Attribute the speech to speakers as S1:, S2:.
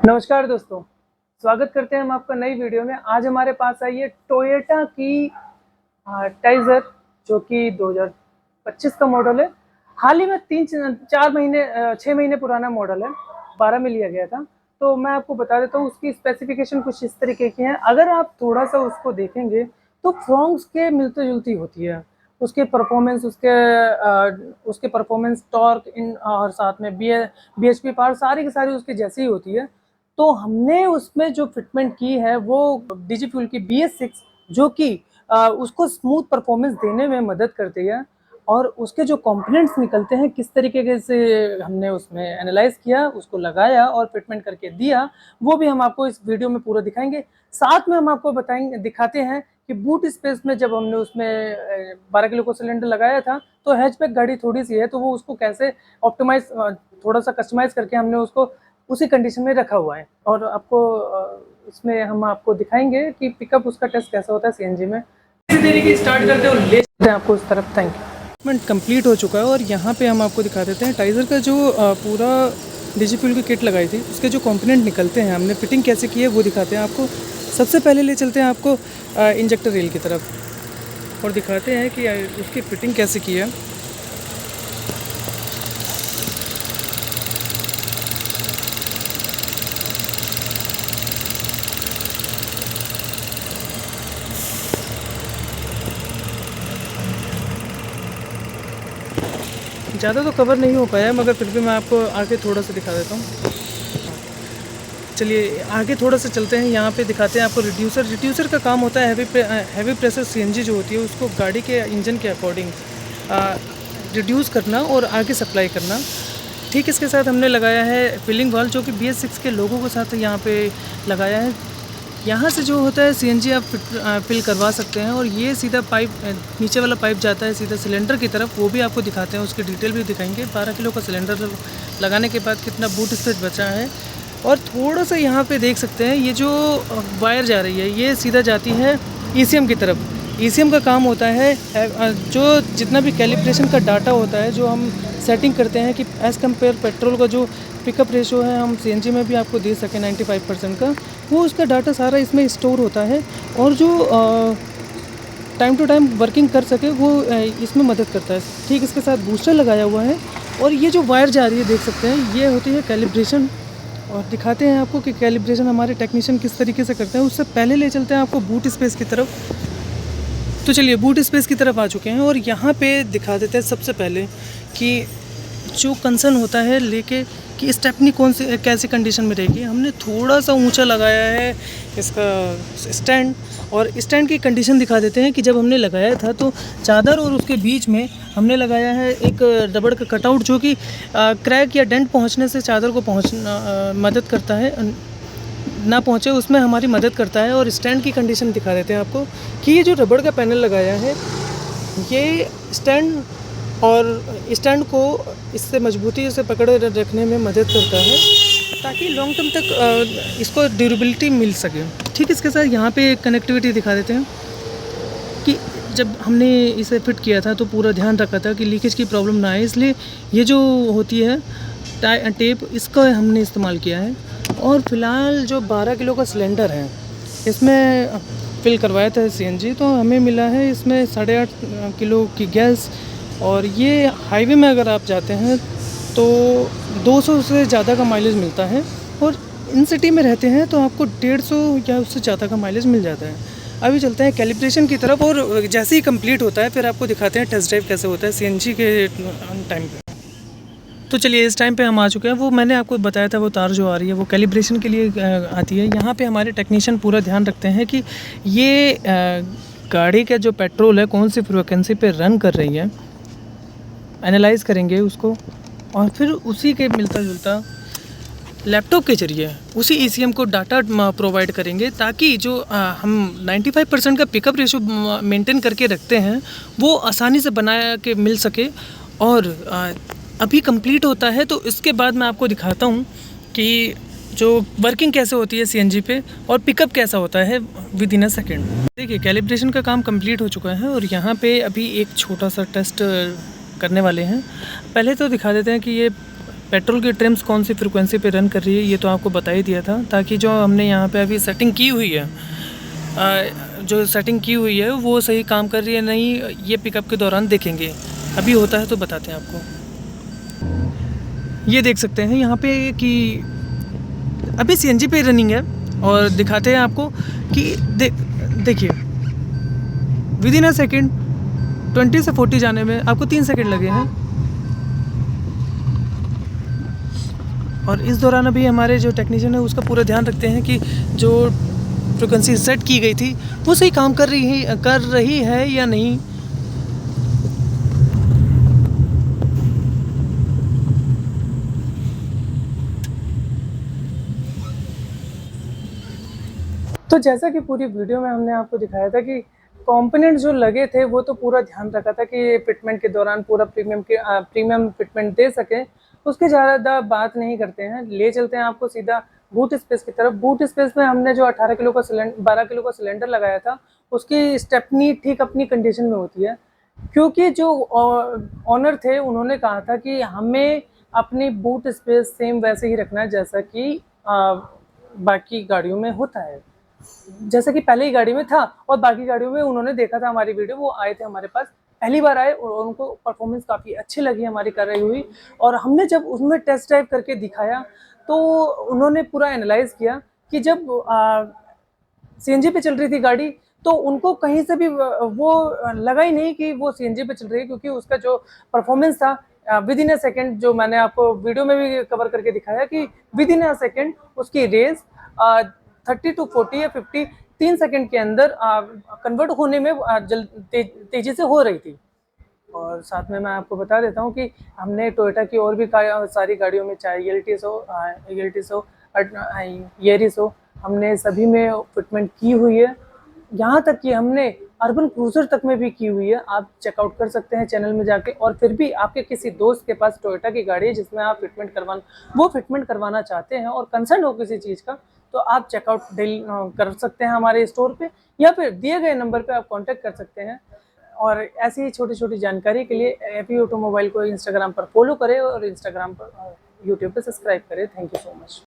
S1: नमस्कार दोस्तों, स्वागत करते हैं हम आपका नई वीडियो में। आज हमारे पास आई है टोयोटा की टाइजर, जो कि 2025 का मॉडल है। हाल ही में 6 महीने पुराना मॉडल है, 12 में लिया गया था। तो मैं आपको बता देता हूँ उसकी स्पेसिफिकेशन कुछ इस तरीके की है। अगर आप थोड़ा सा उसको देखेंगे तो फ्रॉन्क्स के मिलती जुलती होती है। उसके परफॉर्मेंस, उसके परफॉर्मेंस, टॉर्क इन और साथ में BHP पावर सारी की सारी उसकी जैसी ही होती है। तो हमने उसमें जो फिटमेंट की है वो डिजी फ्यूल की BS6, जो कि उसको स्मूथ परफॉर्मेंस देने में मदद करती है। और उसके जो कंपोनेंट्स निकलते हैं किस तरीके से हमने उसमें एनालाइज किया, उसको लगाया और फिटमेंट करके दिया, वो भी हम आपको इस वीडियो में पूरा दिखाएंगे। साथ में हम आपको दिखाते हैं कि बूट स्पेस में जब हमने उसमें 12 किलो का सिलेंडर लगाया था, तो हैचबैक गाड़ी थोड़ी सी है, तो वो उसको कैसे ऑप्टिमाइज, थोड़ा सा कस्टमाइज करके हमने उसको उसी कंडीशन में रखा हुआ है। और आपको इसमें हम आपको दिखाएंगे कि पिकअप उसका टेस्ट कैसा होता है CNG में। इसी तरीके स्टार्ट करते हो, ले चलते हैं आपको उस तरफ। Thank you. कंप्लीट हो चुका है और यहाँ पे हम आपको दिखा देते हैं टाइजर का जो पूरा डिजी फ्यूल की किट लगाई थी, उसके जो कंपोनेंट निकलते हैं, हमने फिटिंग कैसे की है वो दिखाते हैं आपको। सबसे पहले ले चलते हैं आपको इंजेक्टर रेल की तरफ और दिखाते हैं कि उसकी फिटिंग कैसे की है। ज़्यादा तो कवर नहीं हो पाया, मगर फिर भी मैं आपको आगे थोड़ा सा दिखा देता हूँ। चलिए आगे थोड़ा सा चलते हैं, यहाँ पे दिखाते हैं आपको रिड्यूसर का काम होता है हैवी प्रेशर CNG जो होती है उसको गाड़ी के इंजन के अकॉर्डिंग रिड्यूस करना और आगे सप्लाई करना। ठीक इसके साथ हमने लगाया है फिलिंग वाल्व, जो कि BS6 के लोगों के साथ यहाँ पे लगाया है। यहाँ से जो होता है CNG आप फिल करवा सकते हैं और ये सीधा पाइप, नीचे वाला पाइप जाता है सीधा सिलेंडर की तरफ, वो भी आपको दिखाते हैं, उसकी डिटेल भी दिखाएंगे। 12 किलो का सिलेंडर लगाने के बाद कितना बूट स्पेस बचा है। और थोड़ा सा यहाँ पे देख सकते हैं ये जो वायर जा रही है ये सीधा जाती है ECM की तरफ। ECM का काम होता है जो जितना भी कैलिब्रेशन का डाटा होता है, जो हम सेटिंग करते हैं कि एज़ कम्पेयर पेट्रोल का जो पिकअप रेशो है हम CNG में भी आपको दे सकें 95% का, वो उसका डाटा सारा इसमें स्टोर होता है। और जो टाइम टू टाइम वर्किंग कर सके वो इसमें मदद करता है। ठीक इसके साथ बूस्टर लगाया हुआ है और ये जो वायर जा रही है देख सकते हैं, ये होती है कैलिब्रेशन। और दिखाते हैं आपको कि कैलिब्रेशन हमारे टेक्नीशियन किस तरीके से करते हैं। उससे पहले ले चलते हैं आपको बूट स्पेस की तरफ। तो चलिए बूट स्पेस की तरफ आ चुके हैं और यहाँ पे दिखा देते हैं सबसे पहले कि जो कंसर्न होता है लेके कि स्टेपनी कौन सी कैसी कंडीशन में रहेगी। हमने थोड़ा सा ऊंचा लगाया है इसका स्टैंड, और स्टैंड की कंडीशन दिखा देते हैं कि जब हमने लगाया था तो चादर और उसके बीच में हमने लगाया है एक रबड़ का कटआउट, जो कि क्रैक या डेंट पहुंचने से चादर को मदद करता है, ना पहुंचे उसमें हमारी मदद करता है। और स्टैंड की कंडीशन दिखा देते हैं आपको कि ये जो रबड़ का पैनल लगाया है ये स्टैंड को इससे मजबूती से पकड़ रखने में मदद करता है, ताकि लॉन्ग टर्म तक इसको ड्यूरेबिलिटी मिल सके। ठीक इसके साथ यहाँ पे कनेक्टिविटी दिखा देते हैं कि जब हमने इसे फिट किया था तो पूरा ध्यान रखा था कि लीकेज की प्रॉब्लम ना आए, इसलिए ये जो होती है टेप, इसका हमने इस्तेमाल किया है। और फिलहाल जो 12 किलो का सिलेंडर है इसमें फिल करवाया था CNG, तो हमें मिला है इसमें 8.5 किलो की गैस। और ये हाईवे में अगर आप जाते हैं तो 200 से ज़्यादा का माइलेज मिलता है, और इन सिटी में रहते हैं तो आपको 150 या उससे ज़्यादा का माइलेज मिल जाता है। अभी चलते हैं कैलिब्रेशन की तरफ, और जैसे ही कंप्लीट होता है फिर आपको दिखाते हैं टेस्ट ड्राइव कैसे होता है CNG के टाइम पे। तो चलिए इस टाइम पे हम आ चुके हैं। वो मैंने आपको बताया था वो तार जो आ रही है वो कैलिब्रेशन के लिए आती है। यहाँ पे हमारे टेक्नीशियन पूरा ध्यान रखते हैं कि ये गाड़ी का जो पेट्रोल है कौन सी फ्रिक्वेंसी पे रन कर रही है, एनालाइज करेंगे उसको, और फिर उसी के मिलता जुलता लैपटॉप के ज़रिए उसी ECM को डाटा प्रोवाइड करेंगे, ताकि जो हम 95% का पिकअप रेशो मेंटेन करके रखते हैं वो आसानी से बना के मिल सके। और अभी कंप्लीट होता है तो इसके बाद मैं आपको दिखाता हूँ कि जो वर्किंग कैसे होती है CNG पे और पिकअप कैसा होता है विद इन अ सेकेंड। देखिए कैलिब्रेशन का काम कंप्लीट हो चुका है और यहाँ पे अभी एक छोटा सा टेस्ट करने वाले हैं। पहले तो दिखा देते हैं कि ये पेट्रोल की ट्रिम्स कौन सी फ्रिक्वेंसी पे रन कर रही है ये तो आपको बता ही दिया था, ताकि जो हमने यहाँ पे अभी सेटिंग की हुई है, जो सेटिंग की हुई है वो सही काम कर रही है नहीं, ये पिकअप के दौरान देखेंगे। अभी होता है तो बताते हैं आपको। ये देख सकते हैं यहाँ पे कि अभी सीएनजी पे रनिंग है, और दिखाते हैं आपको कि देखिए विद इन अ सेकेंड 20 से 40 जाने में आपको 3 सेकेंड लगे हैं। और इस दौरान अभी हमारे जो टेक्नीशियन है उसका पूरा ध्यान रखते हैं कि जो फ्रिक्वेंसी सेट की गई थी वो सही काम कर रही है या नहीं। तो जैसा कि पूरी वीडियो में हमने आपको दिखाया था कि कंपोनेंट जो लगे थे वो तो पूरा ध्यान रखा था कि फिटमेंट के दौरान पूरा प्रीमियम फिटमेंट दे सके, उसके ज़्यादा बात नहीं करते हैं। ले चलते हैं आपको सीधा बूट स्पेस की तरफ। बूट स्पेस में हमने जो 18 किलो का 12 किलो का सिलेंडर लगाया था उसकी स्टेपनी ठीक अपनी कंडीशन में होती है, क्योंकि जो ऑनर थे उन्होंने कहा था कि हमें अपनी बूट स्पेस सेम वैसे ही रखना है जैसा कि बाकी गाड़ियों में होता है, जैसा कि पहले ही गाड़ी में था। और बाकी गाड़ियों में उन्होंने देखा था हमारी वीडियो, वो आए थे हमारे पास, पहली बार आए और उनको परफॉर्मेंस काफ़ी अच्छी लगी हमारी कर रही हुई। और हमने जब उसमें टेस्ट ड्राइव करके दिखाया तो उन्होंने पूरा एनालाइज किया कि जब सीएनजी पे चल रही थी गाड़ी तो उनको कहीं से भी वो लगा ही नहीं कि वो सीएनजी पे चल रही है, क्योंकि उसका जो परफॉर्मेंस था विद इन अ सेकेंड, जो मैंने आपको वीडियो में भी कवर करके दिखाया कि विद इन अ सेकेंड उसकी रेस 30 to 40 या 50 3 सेकेंड के अंदर कन्वर्ट होने में तेजी से हो रही थी। और साथ में मैं आपको बता देता हूँ कि हमने टोयोटा की और भी सारी गाड़ियों में, चाहे एल्टिस हो, येरिस हो, हमने सभी में फिटमेंट की हुई है। यहाँ तक कि हमने अर्बन क्रूजर तक में भी की हुई है। आप चेकआउट कर सकते हैं चैनल में जाके। और फिर भी आपके किसी दोस्त के पास टोयोटा की गाड़ी है जिसमें आप फिटमेंट करवाना चाहते हैं और कंसर्न हो किसी चीज़ का, तो आप चेकआउट कर सकते हैं हमारे स्टोर पे, या फिर दिए गए नंबर पे आप कांटेक्ट कर सकते हैं। और ऐसी ही छोटी छोटी जानकारी के लिए एपी ऑटोमोबाइल को इंस्टाग्राम पर फॉलो करें और इंस्टाग्राम पर यूट्यूब पे सब्सक्राइब करें। Thank you so much.